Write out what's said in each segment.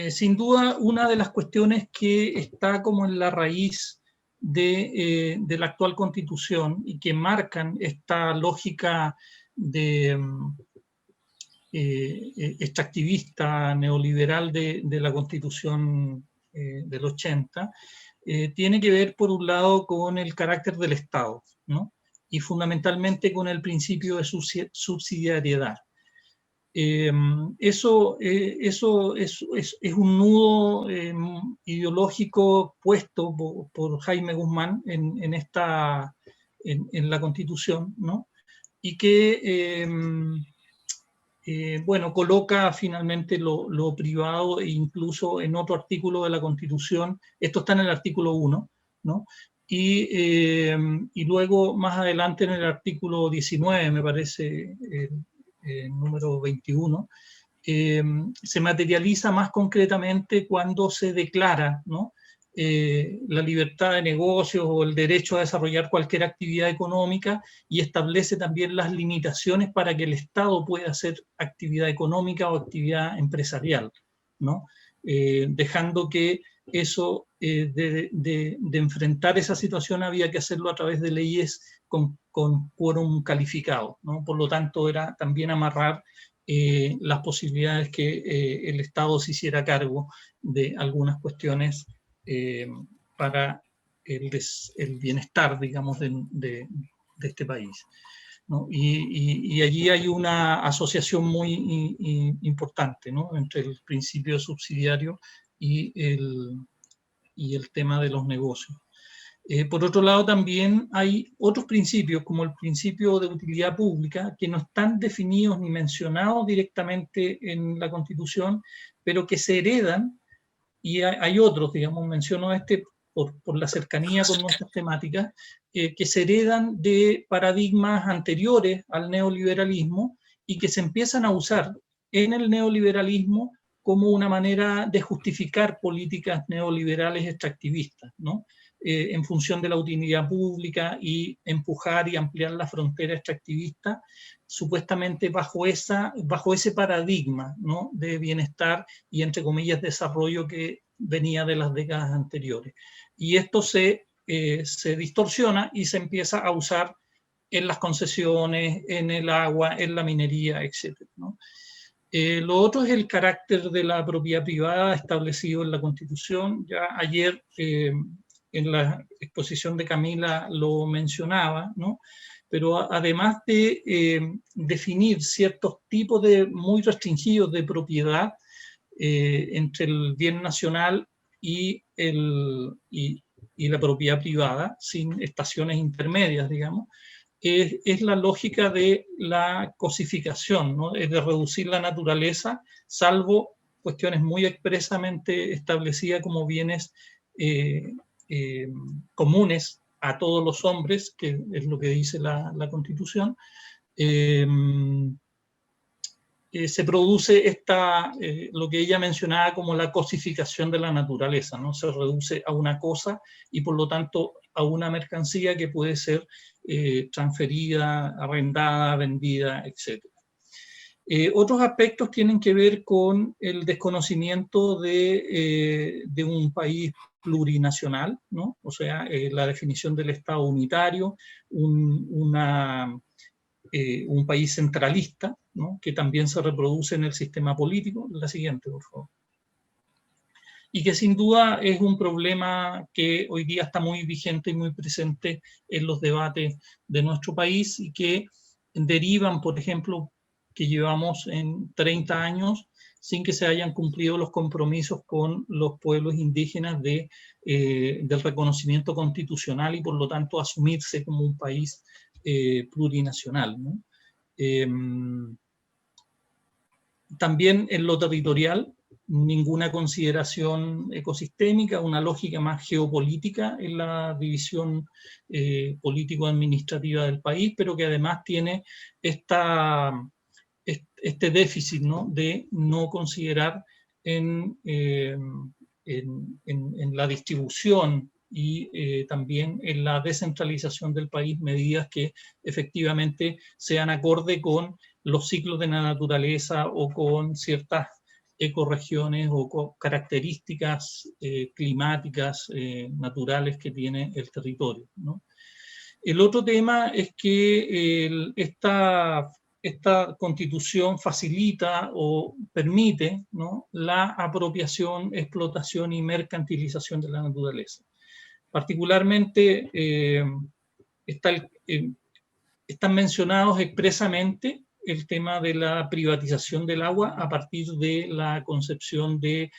Sin duda, una de las cuestiones que está como en la raíz de la actual Constitución y que marcan esta lógica de extractivista neoliberal de la Constitución del 80, tiene que ver, por un lado, con el carácter del Estado, ¿no? Y fundamentalmente con el principio de subsidiariedad. Eso es un nudo ideológico puesto por Jaime Guzmán en la Constitución, ¿no? Y que, bueno, coloca finalmente lo privado, e incluso en otro artículo de la Constitución, esto está en el artículo 1, ¿no? Y luego más adelante en el artículo 19, me parece, número 21, se materializa más concretamente cuando se declara, ¿no?, la libertad de negocios o el derecho a desarrollar cualquier actividad económica, y establece también las limitaciones para que el Estado pueda hacer actividad económica o actividad empresarial, ¿no? Dejando que eso, de enfrentar esa situación, había que hacerlo a través de leyes con quórum calificado, ¿no? Por lo tanto, era también amarrar las posibilidades que el Estado se hiciera cargo de algunas cuestiones para el bienestar, digamos, de este país, ¿no? Y allí hay una asociación muy importante, ¿no?, entre el principio subsidiario y el tema de los negocios. Por otro lado, también hay otros principios, como el principio de utilidad pública, que no están definidos ni mencionados directamente en la Constitución, pero que se heredan, y hay otros, digamos, menciono este por la cercanía con nuestras temáticas, que se heredan de paradigmas anteriores al neoliberalismo y que se empiezan a usar en el neoliberalismo como una manera de justificar políticas neoliberales extractivistas, ¿no? En función de la utilidad pública y empujar y ampliar la frontera extractivista, supuestamente bajo ese paradigma, ¿no?, de bienestar y, entre comillas, desarrollo que venía de las décadas anteriores. Y esto se distorsiona y se empieza a usar en las concesiones, en el agua, en la minería, etc., ¿no? Lo otro es el carácter de la propiedad privada establecido en la Constitución. Ya ayer, en la exposición de Camila lo mencionaba, ¿no? Pero además de definir ciertos tipos muy restringidos de propiedad entre el bien nacional y la propiedad privada, sin estaciones intermedias, digamos, es la lógica de la cosificación, ¿no?, es de reducir la naturaleza, salvo cuestiones muy expresamente establecidas como bienes comunes a todos los hombres, que es lo que dice la Constitución. Se produce lo que ella mencionaba como la cosificación de la naturaleza, ¿no? Se reduce a una cosa y, por lo tanto, a una mercancía que puede ser transferida, arrendada, vendida, etc. Otros aspectos tienen que ver con el desconocimiento de un país plurinacional, ¿no? O sea, la definición del Estado unitario, un país centralista, ¿no?, que también se reproduce en el sistema político. La siguiente, por favor. Y que sin duda es un problema que hoy día está muy vigente y muy presente en los debates de nuestro país, y que derivan, por ejemplo, que llevamos en 30 años sin que se hayan cumplido los compromisos con los pueblos indígenas del reconocimiento constitucional, y por lo tanto asumirse como un país plurinacional, ¿no? También en lo territorial, ninguna consideración ecosistémica, una lógica más geopolítica en la división político-administrativa del país, pero que además tiene este déficit, ¿no?, de no considerar en la distribución y también en la descentralización del país medidas que efectivamente sean acorde con los ciclos de la naturaleza o con ciertas ecorregiones o características climáticas naturales que tiene el territorio, ¿no? El otro tema es que esta constitución facilita o permite, ¿no?, la apropiación, explotación y mercantilización de la naturaleza. Particularmente están mencionados expresamente el tema de la privatización del agua a partir de la concepción de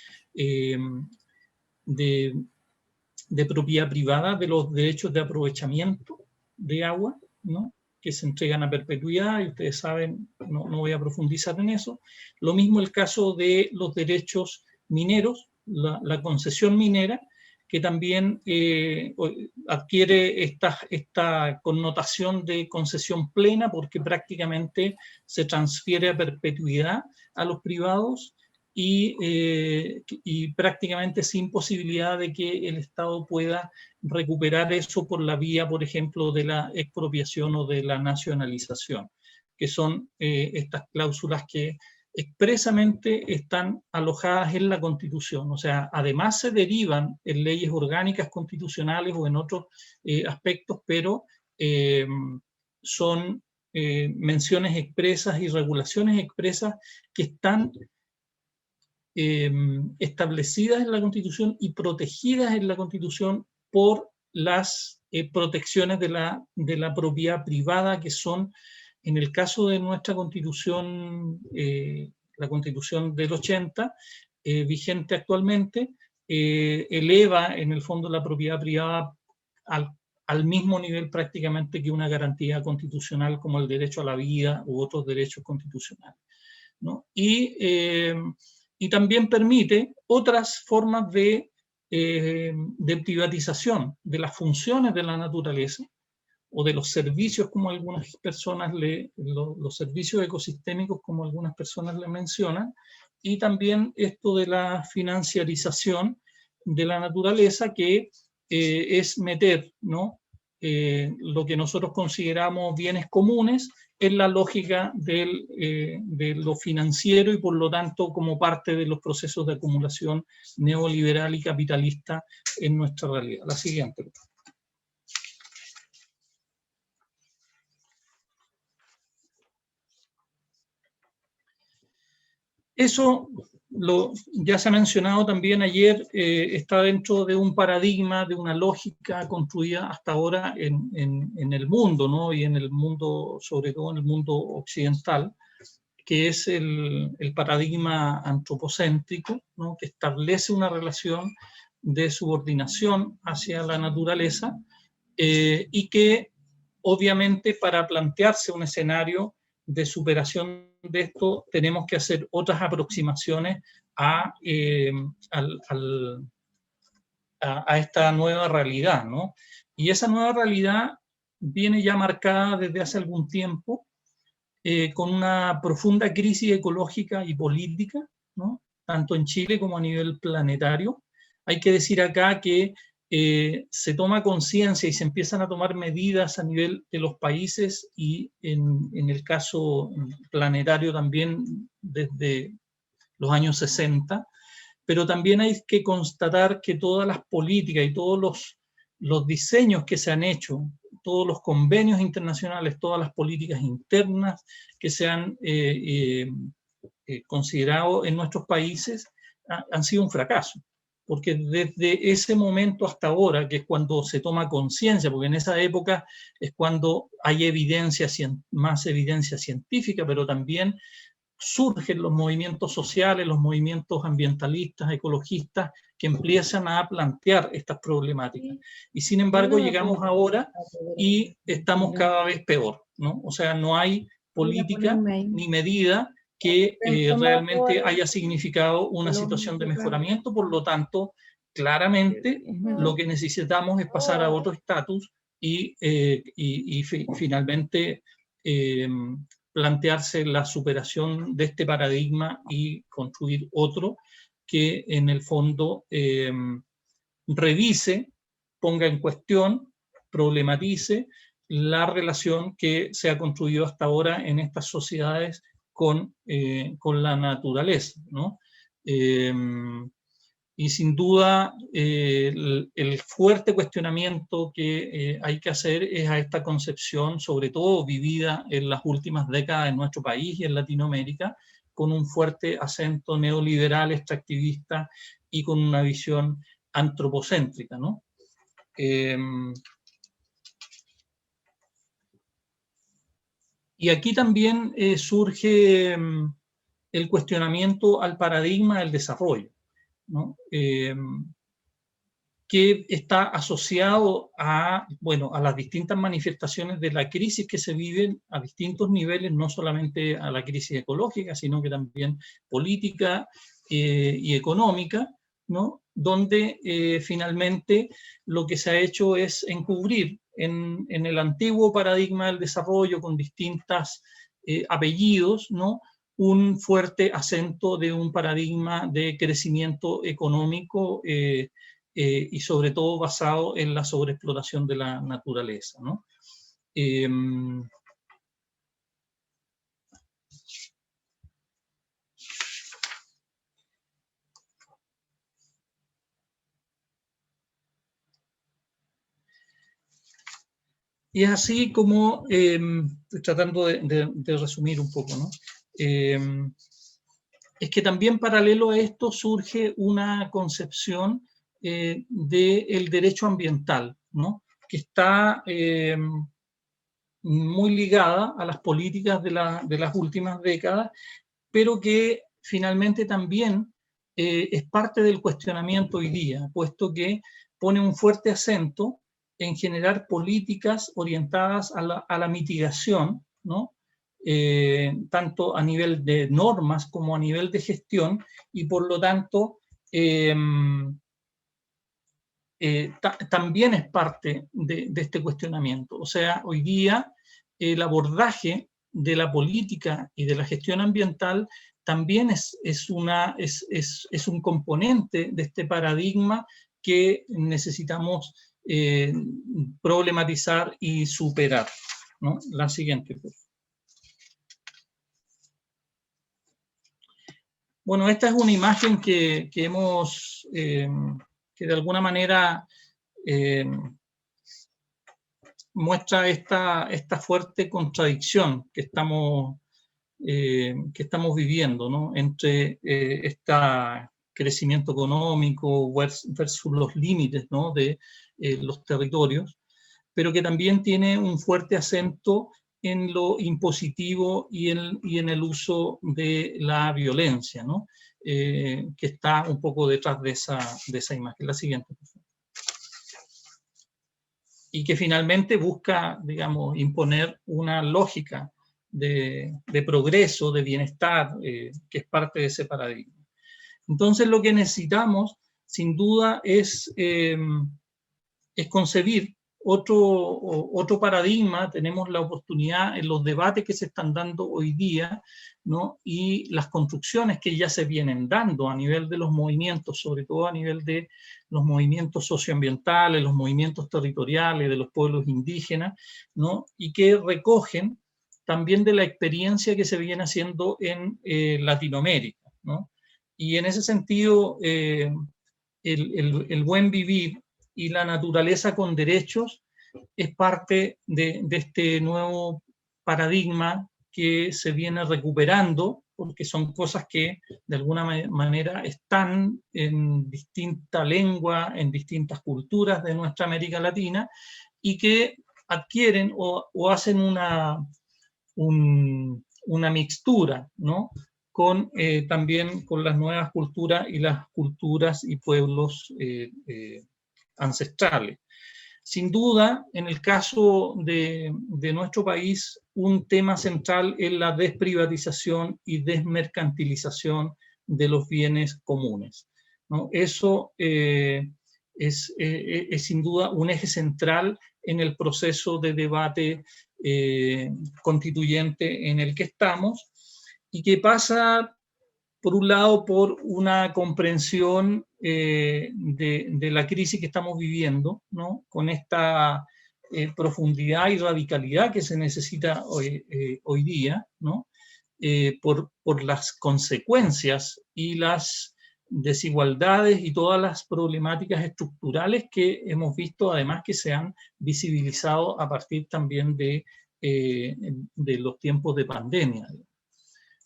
propiedad privada de los derechos de aprovechamiento de agua, ¿no?, que se entregan a perpetuidad, y ustedes saben, no voy a profundizar en eso. Lo mismo el caso de los derechos mineros, la concesión minera, que también adquiere esta connotación de concesión plena, porque prácticamente se transfiere a perpetuidad a los privados y prácticamente sin posibilidad de que el Estado pueda recuperar eso por la vía, por ejemplo, de la expropiación o de la nacionalización, que son estas cláusulas que expresamente están alojadas en la Constitución. O sea, además se derivan en leyes orgánicas constitucionales o en otros aspectos, pero son menciones expresas y regulaciones expresas que están establecidas en la Constitución y protegidas en la Constitución por las protecciones de la propiedad privada, que son, en el caso de nuestra Constitución, la Constitución del 80, vigente actualmente, eleva en el fondo la propiedad privada al mismo nivel prácticamente que una garantía constitucional como el derecho a la vida u otros derechos constitucionales, ¿no? Y también permite otras formas de privatización de las funciones de la naturaleza o de los servicios, como algunas personas los servicios ecosistémicos, como algunas personas le mencionan, y también esto de la financiarización de la naturaleza, que es meter, ¿no?, lo que nosotros consideramos bienes comunes en la lógica de lo financiero y por lo tanto como parte de los procesos de acumulación neoliberal y capitalista en nuestra realidad. La siguiente. Eso ya se ha mencionado también ayer, está dentro de un paradigma, de una lógica construida hasta ahora en el mundo, ¿no?, y en el mundo, sobre todo en el mundo occidental, que es el paradigma antropocéntrico, ¿no?, que establece una relación de subordinación hacia la naturaleza y que obviamente para plantearse un escenario de superación de esto tenemos que hacer otras aproximaciones a esta nueva realidad, ¿no? Y esa nueva realidad viene ya marcada desde hace algún tiempo con una profunda crisis ecológica y política, ¿no?, tanto en Chile como a nivel planetario. Hay que decir acá que se toma conciencia y se empiezan a tomar medidas a nivel de los países y en el caso planetario también desde los años 60, pero también hay que constatar que todas las políticas y todos los diseños que se han hecho, todos los convenios internacionales, todas las políticas internas que se han considerado en nuestros países han sido un fracaso. Porque desde ese momento hasta ahora, que es cuando se toma conciencia, porque en esa época es cuando hay más evidencia científica, pero también surgen los movimientos sociales, los movimientos ambientalistas, ecologistas, que empiezan a plantear estas problemáticas. Y sin embargo llegamos ahora y estamos cada vez peor, ¿no? O sea, no hay política ni medida que realmente haya significado una situación de mejoramiento. Por lo tanto, claramente lo que necesitamos es pasar a otro estatus y finalmente plantearse la superación de este paradigma y construir otro que en el fondo revise, ponga en cuestión, problematice la relación que se ha construido hasta ahora en estas sociedades con la naturaleza, ¿no? Y sin duda, el fuerte cuestionamiento que hay que hacer es a esta concepción, sobre todo vivida en las últimas décadas en nuestro país y en Latinoamérica, con un fuerte acento neoliberal, extractivista y con una visión antropocéntrica, ¿no? Y aquí también surge el cuestionamiento al paradigma del desarrollo, ¿no? Que está asociado a, bueno, a las distintas manifestaciones de la crisis que se viven a distintos niveles, no solamente a la crisis ecológica, sino que también política y económica, ¿no? Donde finalmente lo que se ha hecho es encubrir en el antiguo paradigma del desarrollo con distintos apellidos, ¿no? Un fuerte acento de un paradigma de crecimiento económico y sobre todo basado en la sobreexplotación de la naturaleza, ¿no? Y es así como, tratando de resumir un poco, ¿no? Es que también paralelo a esto surge una concepción del derecho ambiental, ¿no? Que está muy ligada a las políticas de las últimas décadas, pero que finalmente también es parte del cuestionamiento hoy día, puesto que pone un fuerte acento en generar políticas orientadas a la mitigación, ¿no? Tanto a nivel de normas como a nivel de gestión, y por lo tanto también es parte de este cuestionamiento. O sea, hoy día el abordaje de la política y de la gestión ambiental también es un componente de este paradigma que necesitamos problematizar y superar, ¿no? La siguiente. Bueno, esta es una imagen que hemos, que de alguna manera muestra esta fuerte contradicción que estamos viviendo, ¿no? Entre este crecimiento económico versus los límites, ¿no? De los territorios, pero que también tiene un fuerte acento en lo impositivo y en el uso de la violencia, ¿no? Que está un poco detrás de esa imagen. La siguiente, por favor. Y que finalmente busca, digamos, imponer una lógica de progreso, de bienestar, que es parte de ese paradigma. Entonces lo que necesitamos, sin duda, es concebir otro paradigma. Tenemos la oportunidad en los debates que se están dando hoy día, ¿no? Y las construcciones que ya se vienen dando a nivel de los movimientos, sobre todo a nivel de los movimientos socioambientales, los movimientos territoriales de los pueblos indígenas, ¿no? Y que recogen también de la experiencia que se viene haciendo en Latinoamérica, ¿no? Y en ese sentido, el buen vivir y la naturaleza con derechos es parte de este nuevo paradigma que se viene recuperando, porque son cosas que de alguna manera están en distinta lengua, en distintas culturas de nuestra América Latina, y que adquieren o hacen una mixtura, ¿no? También con las nuevas culturas y las culturas y pueblos ancestrales. Sin duda, en el caso de nuestro país, un tema central es la desprivatización y desmercantilización de los bienes comunes, ¿no? Eso es sin duda un eje central en el proceso de debate constituyente en el que estamos, y que pasa, por un lado, por una comprensión de la crisis que estamos viviendo, ¿no? Con esta profundidad y radicalidad que se necesita hoy día, ¿no? por las consecuencias y las desigualdades y todas las problemáticas estructurales que hemos visto, además que se han visibilizado a partir también de los tiempos de pandemia,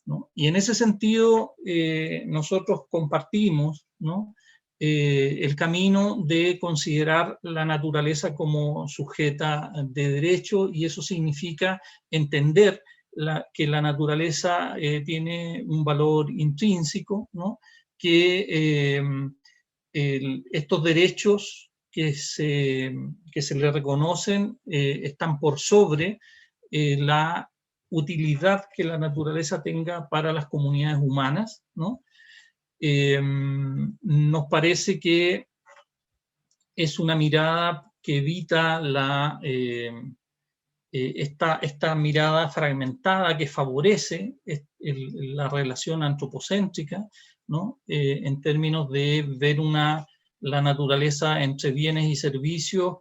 ¿no? Y en ese sentido, nosotros compartimos, ¿no?, el camino de considerar la naturaleza como sujeta de derecho, y eso significa entender que la naturaleza tiene un valor intrínseco, ¿no?, que estos derechos que se le reconocen están por sobre la utilidad que la naturaleza tenga para las comunidades humanas, ¿no? Nos parece que es una mirada que evita esta mirada fragmentada que favorece la relación antropocéntrica, ¿no?, en términos de ver la naturaleza entre bienes y servicios,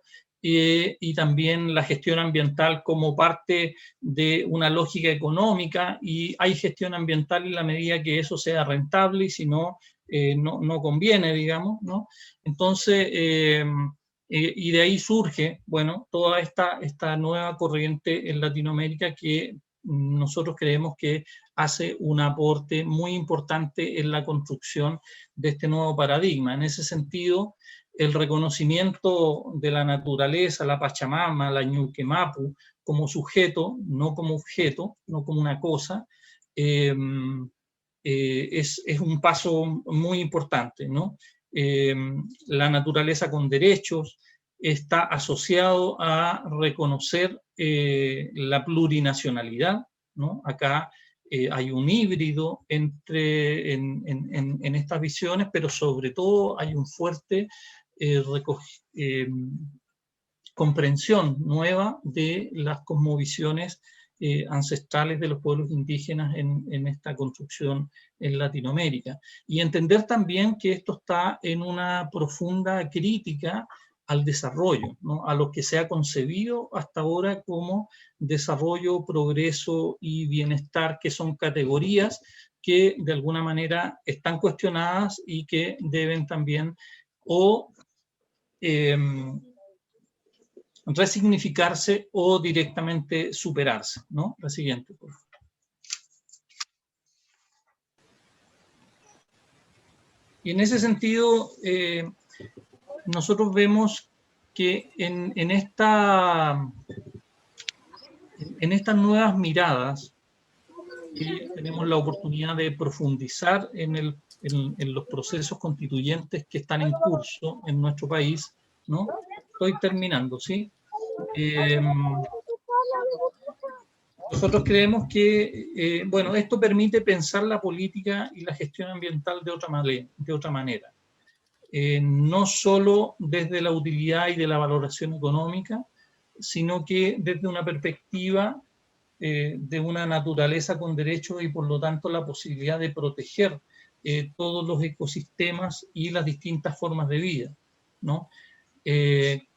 y también la gestión ambiental como parte de una lógica económica, y hay gestión ambiental en la medida que eso sea rentable, y si no, no conviene, digamos, ¿no? Entonces, y de ahí surge, bueno, toda esta nueva corriente en Latinoamérica que nosotros creemos que hace un aporte muy importante en la construcción de este nuevo paradigma. En ese sentido, el reconocimiento de la naturaleza, la Pachamama, la Ñuquemapu, como sujeto, no como objeto, no como una cosa, es un paso muy importante, ¿no? La naturaleza con derechos está asociado a reconocer la plurinacionalidad, ¿no? Acá hay un híbrido en estas visiones, pero sobre todo hay un fuerte comprensión nueva de las cosmovisiones ancestrales de los pueblos indígenas en esta construcción en Latinoamérica. Y entender también que esto está en una profunda crítica al desarrollo, ¿no?, a lo que se ha concebido hasta ahora como desarrollo, progreso y bienestar, que son categorías que de alguna manera están cuestionadas y que deben también resignificarse o directamente superarse, ¿no? La siguiente, por favor. Y en ese sentido, nosotros vemos que en estas nuevas miradas tenemos la oportunidad de profundizar en los procesos constituyentes que están en curso en nuestro país, ¿no? Estoy terminando, ¿sí? Nosotros creemos que, bueno, esto permite pensar la política y la gestión ambiental de otra manera. No solo desde la utilidad y de la valoración económica, sino que desde una perspectiva de una naturaleza con derechos y por lo tanto la posibilidad de proteger todos los ecosistemas y las distintas formas de vida, ¿no?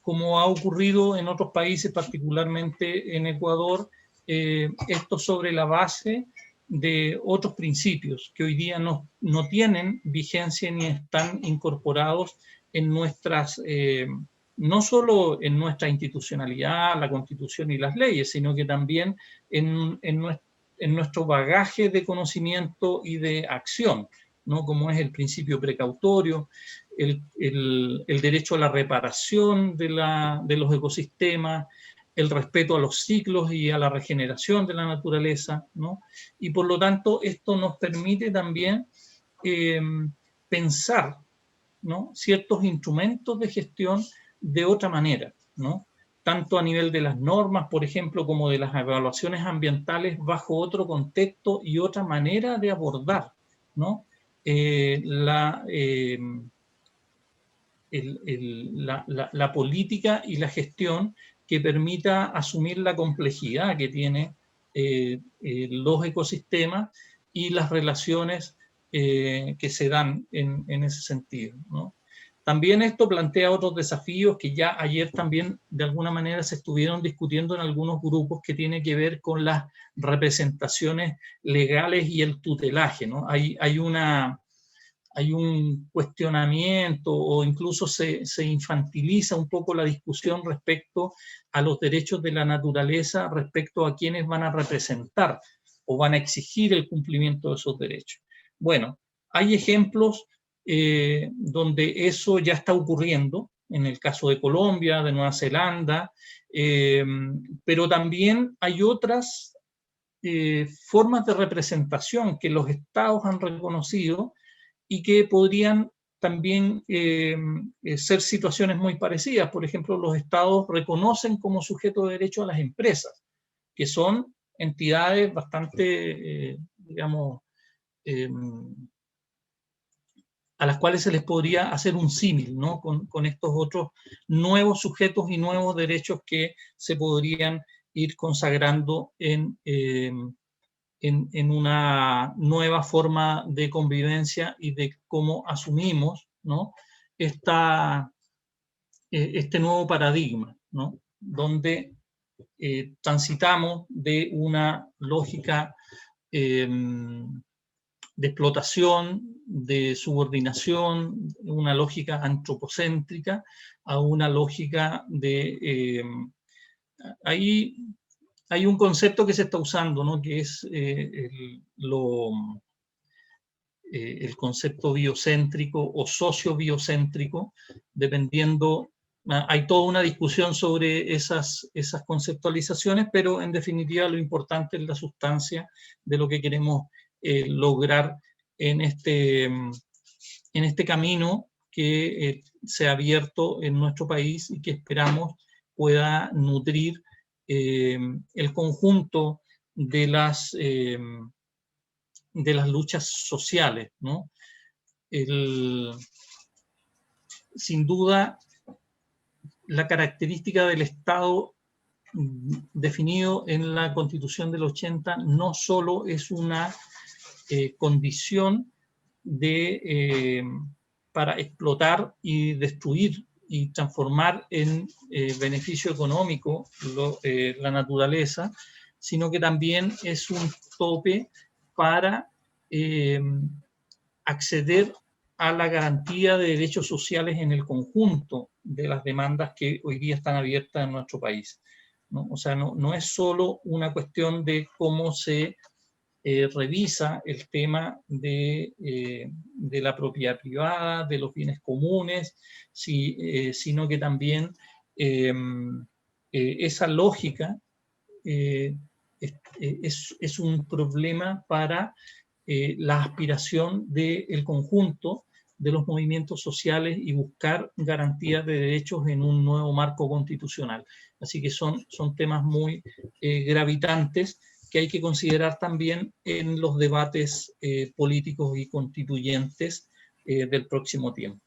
Como ha ocurrido en otros países, particularmente en Ecuador, esto sobre la base de otros principios que hoy día no tienen vigencia ni están incorporados en nuestras, no solo en nuestra institucionalidad, la Constitución y las leyes, sino que también en nuestro bagaje de conocimiento y de acción, ¿no?, como es el principio precautorio, el derecho a la reparación de los ecosistemas, el respeto a los ciclos y a la regeneración de la naturaleza, ¿no? Y por lo tanto esto nos permite también pensar, ¿no?, ciertos instrumentos de gestión de otra manera, ¿no?, tanto a nivel de las normas, por ejemplo, como de las evaluaciones ambientales bajo otro contexto y otra manera de abordar, ¿no?, la política y la gestión que permita asumir la complejidad que tiene los ecosistemas y las relaciones que se dan en ese sentido, ¿no? También esto plantea otros desafíos que ya ayer también de alguna manera se estuvieron discutiendo en algunos grupos, que tiene que ver con las representaciones legales y el tutelaje, ¿no? Hay un cuestionamiento, o incluso se infantiliza un poco la discusión respecto a los derechos de la naturaleza, respecto a quienes van a representar o van a exigir el cumplimiento de esos derechos. Bueno, hay ejemplos donde eso ya está ocurriendo, en el caso de Colombia, de Nueva Zelanda, pero también hay otras formas de representación que los estados han reconocido y que podrían también ser situaciones muy parecidas. Por ejemplo, los estados reconocen como sujeto de derecho a las empresas, que son entidades bastante, digamos, a las cuales se les podría hacer un símil, ¿no? Con estos otros nuevos sujetos y nuevos derechos que se podrían ir consagrando en una nueva forma de convivencia y de cómo asumimos, ¿no? Este nuevo paradigma, ¿no? Donde transitamos de una lógica de explotación, de subordinación, una lógica antropocéntrica, a una lógica de... ahí hay un concepto que se está usando, ¿no? Que es el concepto biocéntrico o sociobiocéntrico, dependiendo. Hay toda una discusión sobre esas conceptualizaciones, pero en definitiva lo importante es la sustancia de lo que queremos lograr en este camino que se ha abierto en nuestro país y que esperamos pueda nutrir el conjunto de las luchas sociales, ¿no? Sin duda, la característica del Estado definido en la Constitución del 80 no solo es una condición para explotar y destruir y transformar en beneficio económico la naturaleza, sino que también es un tope para acceder a la garantía de derechos sociales en el conjunto de las demandas que hoy día están abiertas en nuestro país, ¿no? O sea, no es solo una cuestión de cómo se revisa el tema de la propiedad privada, de los bienes comunes, sino que también esa lógica es un problema para la aspiración del conjunto de los movimientos sociales y buscar garantías de derechos en un nuevo marco constitucional. Así que son temas muy gravitantes que hay que considerar también en los debates políticos y constituyentes del próximo tiempo.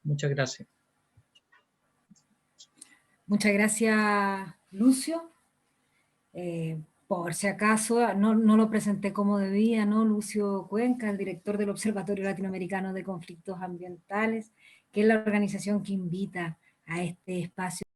Muchas gracias. Muchas gracias, Lucio. Por si acaso, no lo presenté como debía, ¿no? Lucio Cuenca, el director del Observatorio Latinoamericano de Conflictos Ambientales, que es la organización que invita a este espacio